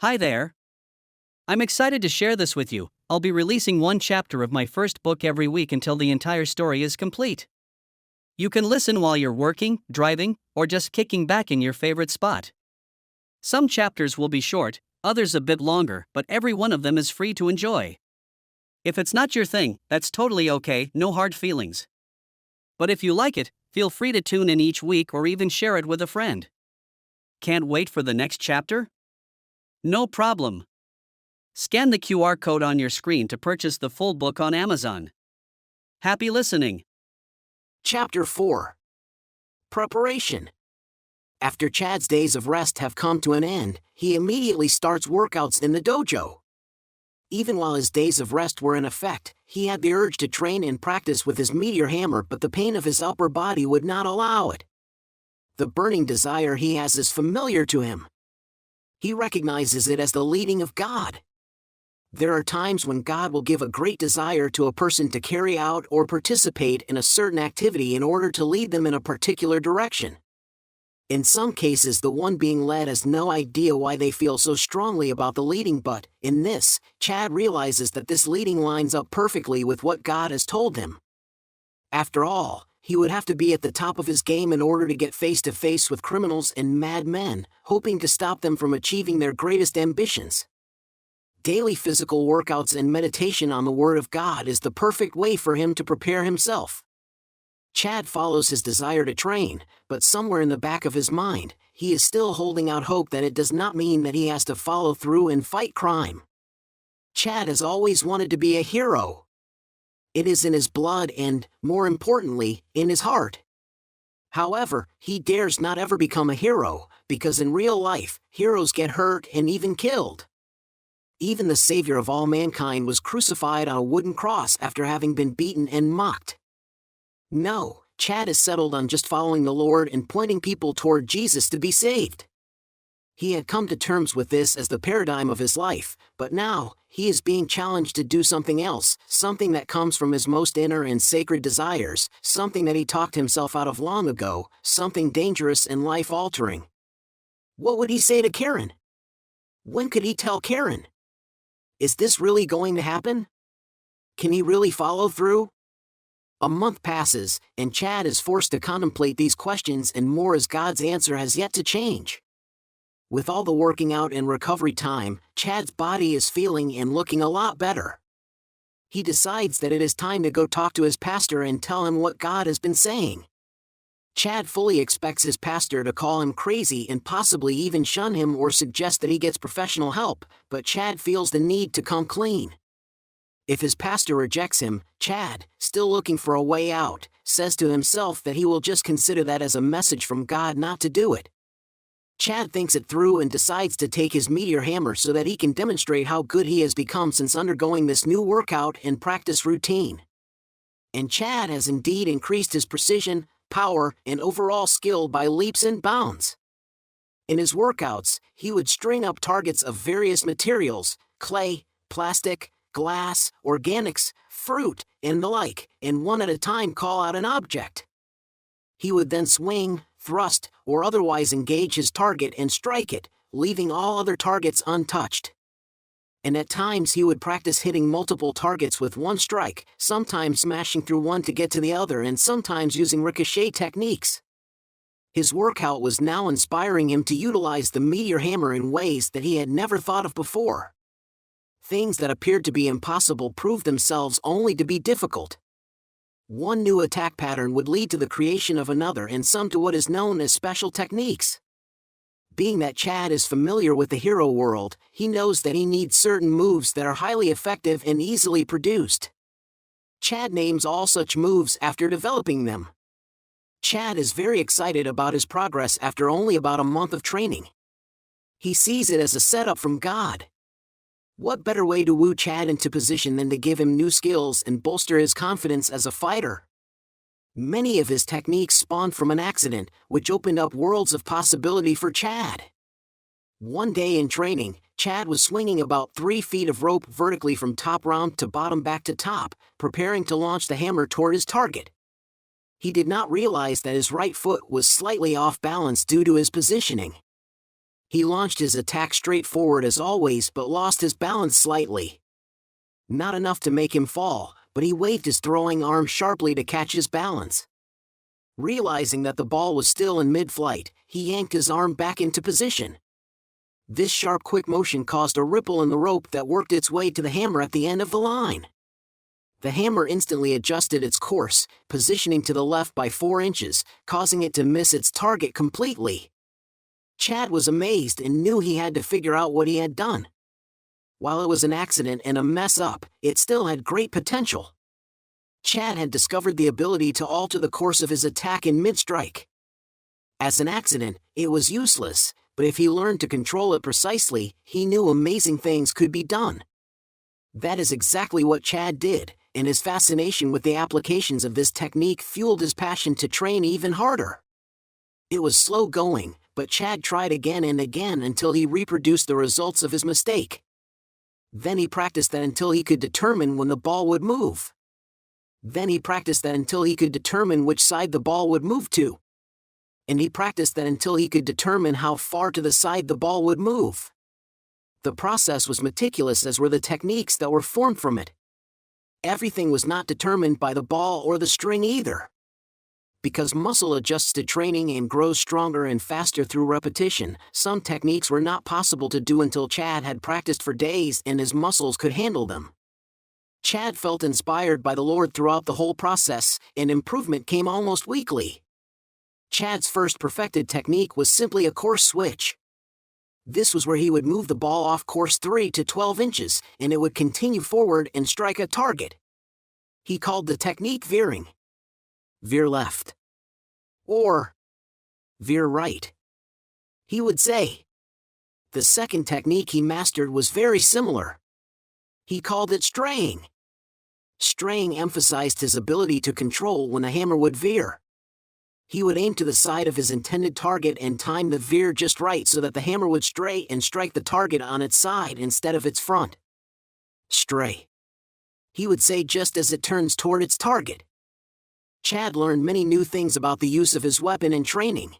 Hi there. I'm excited to share this with you. I'll be releasing one chapter of my first book every week until the entire story is complete. You can listen while you're working, driving, or just kicking back in your favorite spot. Some chapters will be short, others a bit longer, but every one of them is free to enjoy. If it's not your thing, that's totally okay, no hard feelings. But if you like it, feel free to tune in each week or even share it with a friend. Can't wait for the next chapter? No problem. Scan the QR code on your screen to purchase the full book on Amazon. Happy listening. Chapter 4. Preparation. After Chad's days of rest have come to an end, he immediately starts workouts in the dojo. Even while his days of rest were in effect, he had the urge to train and practice with his meteor hammer, but the pain of his upper body would not allow it. The burning desire he has is familiar to him. He recognizes it as the leading of God. There are times when God will give a great desire to a person to carry out or participate in a certain activity in order to lead them in a particular direction. In some cases, the one being led has no idea why they feel so strongly about the leading, but, in this, Chad realizes that this leading lines up perfectly with what God has told him. After all, he would have to be at the top of his game in order to get face to face with criminals and madmen, hoping to stop them from achieving their greatest ambitions. Daily physical workouts and meditation on the Word of God is the perfect way for him to prepare himself. Chad follows his desire to train, but somewhere in the back of his mind, he is still holding out hope that it does not mean that he has to follow through and fight crime. Chad has always wanted to be a hero. It is in his blood and, more importantly, in his heart. However, he dares not ever become a hero, because in real life, heroes get hurt and even killed. Even the Savior of all mankind was crucified on a wooden cross after having been beaten and mocked. No, Chad is settled on just following the Lord and pointing people toward Jesus to be saved. He had come to terms with this as the paradigm of his life, but now, he is being challenged to do something else, something that comes from his most inner and sacred desires, something that he talked himself out of long ago, something dangerous and life-altering. What would he say to Karen? When could he tell Karen? Is this really going to happen? Can he really follow through? A month passes, and Chad is forced to contemplate these questions and more as God's answer has yet to change. With all the working out and recovery time, Chad's body is feeling and looking a lot better. He decides that it is time to go talk to his pastor and tell him what God has been saying. Chad fully expects his pastor to call him crazy and possibly even shun him or suggest that he gets professional help, but Chad feels the need to come clean. If his pastor rejects him, Chad, still looking for a way out, says to himself that he will just consider that as a message from God not to do it. Chad thinks it through and decides to take his meteor hammer so that he can demonstrate how good he has become since undergoing this new workout and practice routine. And Chad has indeed increased his precision, power, and overall skill by leaps and bounds. In his workouts, he would string up targets of various materials, clay, plastic, glass, organics, fruit, and the like, and one at a time call out an object. He would then swing, thrust, or otherwise engage his target and strike it, leaving all other targets untouched. And at times he would practice hitting multiple targets with one strike, sometimes smashing through one to get to the other and sometimes using ricochet techniques. His workout was now inspiring him to utilize the meteor hammer in ways that he had never thought of before. Things that appeared to be impossible proved themselves only to be difficult. One new attack pattern would lead to the creation of another and some to what is known as special techniques. Being that Chad is familiar with the hero world, he knows that he needs certain moves that are highly effective and easily produced. Chad names all such moves after developing them. Chad is very excited about his progress after only about a month of training. He sees it as a setup from God. What better way to woo Chad into position than to give him new skills and bolster his confidence as a fighter? Many of his techniques spawned from an accident, which opened up worlds of possibility for Chad. One day in training, Chad was swinging about 3 feet of rope vertically from top round to bottom back to top, preparing to launch the hammer toward his target. He did not realize that his right foot was slightly off balance due to his positioning. He launched his attack straight forward as always but lost his balance slightly. Not enough to make him fall, but he waved his throwing arm sharply to catch his balance. Realizing that the ball was still in mid-flight, he yanked his arm back into position. This sharp quick motion caused a ripple in the rope that worked its way to the hammer at the end of the line. The hammer instantly adjusted its course, positioning to the left by 4 inches, causing it to miss its target completely. Chad was amazed and knew he had to figure out what he had done. While it was an accident and a mess up, it still had great potential. Chad had discovered the ability to alter the course of his attack in mid-strike. As an accident, it was useless, but if he learned to control it precisely, he knew amazing things could be done. That is exactly what Chad did, and his fascination with the applications of this technique fueled his passion to train even harder. It was slow going, but Chad tried again and again until he reproduced the results of his mistake. Then he practiced that until he could determine when the ball would move. Then he practiced that until he could determine which side the ball would move to. And he practiced that until he could determine how far to the side the ball would move. The process was meticulous, as were the techniques that were formed from it. Everything was not determined by the ball or the string either. Because muscle adjusts to training and grows stronger and faster through repetition, some techniques were not possible to do until Chad had practiced for days and his muscles could handle them. Chad felt inspired by the Lord throughout the whole process, and improvement came almost weekly. Chad's first perfected technique was simply a course switch. This was where he would move the ball off course 3 to 12 inches, and it would continue forward and strike a target. He called the technique veering. Veer left. Or veer right. He would say. The second technique he mastered was very similar. He called it straying. Straying emphasized his ability to control when the hammer would veer. He would aim to the side of his intended target and time the veer just right so that the hammer would stray and strike the target on its side instead of its front. Stray. He would say just as it turns toward its target. Chad learned many new things about the use of his weapon in training.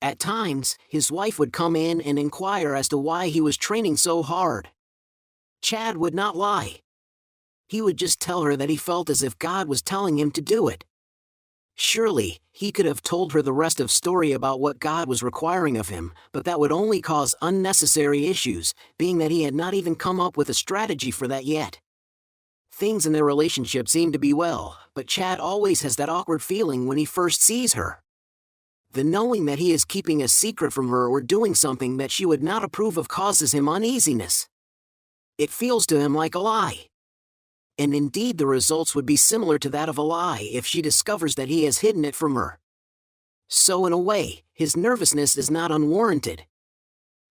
At times, his wife would come in and inquire as to why he was training so hard. Chad would not lie. He would just tell her that he felt as if God was telling him to do it. Surely, he could have told her the rest of the story about what God was requiring of him, but that would only cause unnecessary issues, being that he had not even come up with a strategy for that yet. Things in their relationship seem to be well, but Chad always has that awkward feeling when he first sees her. The knowing that he is keeping a secret from her or doing something that she would not approve of causes him uneasiness. It feels to him like a lie. And indeed the results would be similar to that of a lie if she discovers that he has hidden it from her. So in a way, his nervousness is not unwarranted.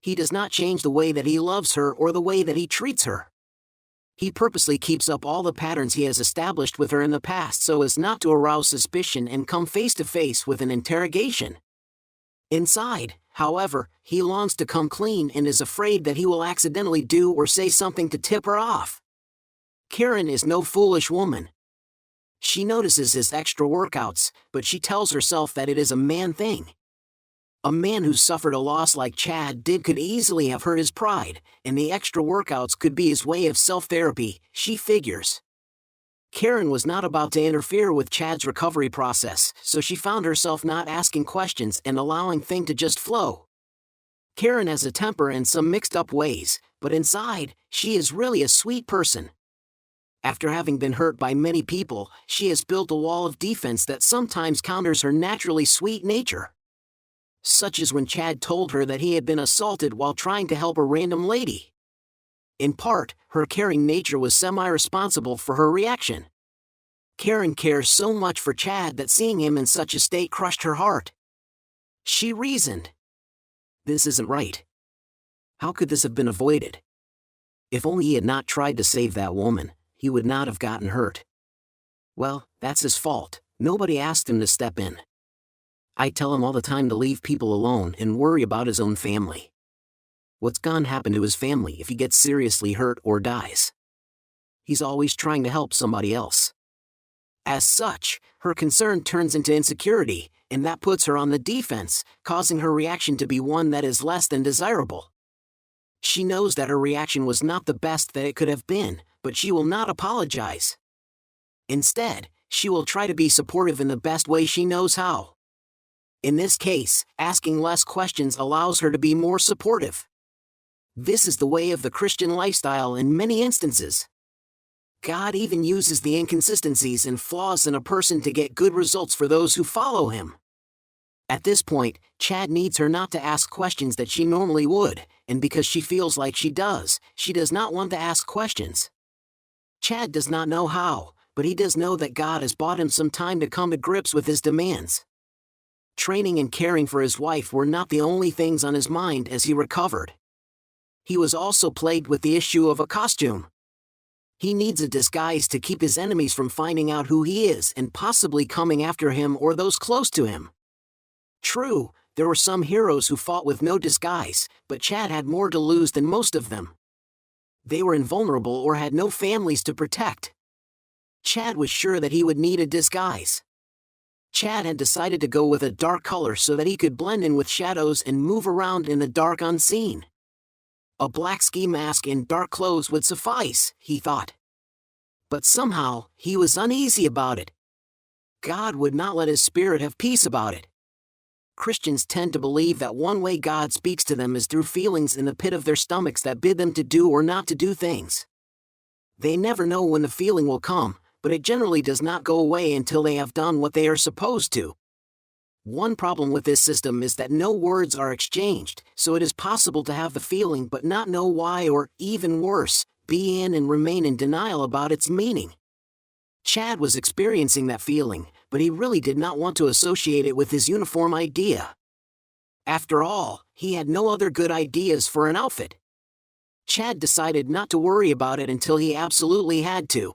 He does not change the way that he loves her or the way that he treats her. He purposely keeps up all the patterns he has established with her in the past so as not to arouse suspicion and come face to face with an interrogation. Inside, however, he longs to come clean and is afraid that he will accidentally do or say something to tip her off. Karen is no foolish woman. She notices his extra workouts, but she tells herself that it is a man thing. A man who suffered a loss like Chad did could easily have hurt his pride, and the extra workouts could be his way of self-therapy, she figures. Karen was not about to interfere with Chad's recovery process, so she found herself not asking questions and allowing things to just flow. Karen has a temper and some mixed-up ways, but inside, she is really a sweet person. After having been hurt by many people, she has built a wall of defense that sometimes counters her naturally sweet nature. Such as when Chad told her that he had been assaulted while trying to help a random lady. In part, her caring nature was semi-responsible for her reaction. Karen cares so much for Chad that seeing him in such a state crushed her heart. She reasoned. This isn't right. How could this have been avoided? If only he had not tried to save that woman, he would not have gotten hurt. Well, that's his fault. Nobody asked him to step in. I tell him all the time to leave people alone and worry about his own family. What's gonna happen to his family if he gets seriously hurt or dies? He's always trying to help somebody else. As such, her concern turns into insecurity, and that puts her on the defense, causing her reaction to be one that is less than desirable. She knows that her reaction was not the best that it could have been, but she will not apologize. Instead, she will try to be supportive in the best way she knows how. In this case, asking less questions allows her to be more supportive. This is the way of the Christian lifestyle in many instances. God even uses the inconsistencies and flaws in a person to get good results for those who follow him. At this point, Chad needs her not to ask questions that she normally would, and because she feels like she does not want to ask questions. Chad does not know how, but he does know that God has bought him some time to come to grips with his demands. Training and caring for his wife were not the only things on his mind as he recovered. He was also plagued with the issue of a costume. He needs a disguise to keep his enemies from finding out who he is and possibly coming after him or those close to him. True, there were some heroes who fought with no disguise, but Chad had more to lose than most of them. They were invulnerable or had no families to protect. Chad was sure that he would need a disguise. Chad had decided to go with a dark color so that he could blend in with shadows and move around in the dark unseen. A black ski mask and dark clothes would suffice, he thought. But somehow, he was uneasy about it. God would not let his spirit have peace about it. Christians tend to believe that one way God speaks to them is through feelings in the pit of their stomachs that bid them to do or not to do things. They never know when the feeling will come, but it generally does not go away until they have done what they are supposed to. One problem with this system is that no words are exchanged, so it is possible to have the feeling but not know why, or, even worse, be in and remain in denial about its meaning. Chad was experiencing that feeling, but he really did not want to associate it with his uniform idea. After all, he had no other good ideas for an outfit. Chad decided not to worry about it until he absolutely had to.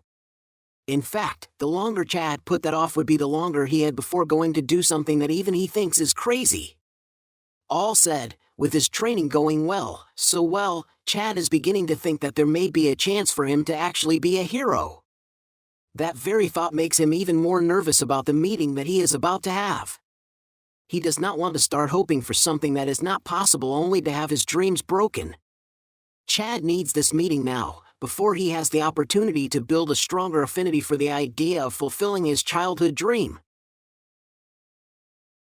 In fact, the longer Chad put that off would be the longer he had before going to do something that even he thinks is crazy. All said, with his training going well, so well, Chad is beginning to think that there may be a chance for him to actually be a hero. That very thought makes him even more nervous about the meeting that he is about to have. He does not want to start hoping for something that is not possible only to have his dreams broken. Chad needs this meeting now, before he has the opportunity to build a stronger affinity for the idea of fulfilling his childhood dream.